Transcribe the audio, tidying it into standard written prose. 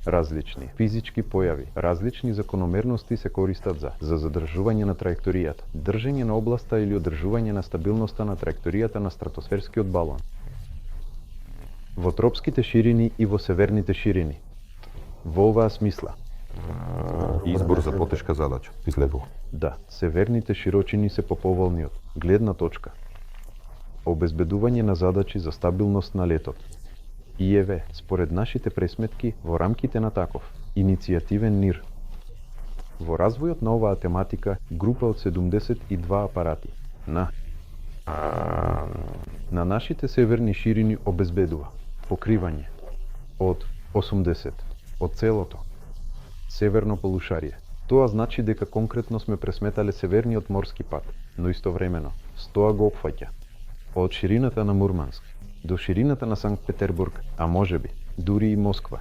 Различни физички појави, различни закономерности се користат за задржување на траекторијата, држење на областа или одржување на стабилноста на траекторијата на стратосферскиот балон. Во тропските ширини и во северните ширини. Во оваа смисла. Избор за потешка задача, излегува. Да, северните широчини се поповолни од гледна точка. Обезбедување на задачи за стабилност на летот. И еве, според нашите пресметки, во рамките на таков иницијативен НИР. Во развојот на оваа тематика, група од 72 апарати на нашите северни ширини обезбедува покривање од 80 од целото северно полушарие. Тоа значи дека конкретно сме пресметале северниот морски пат, но истовремено тоа го опфаќа од ширината на Мурманск до ширината на Санкт Петербург, а можеби дури и Москва.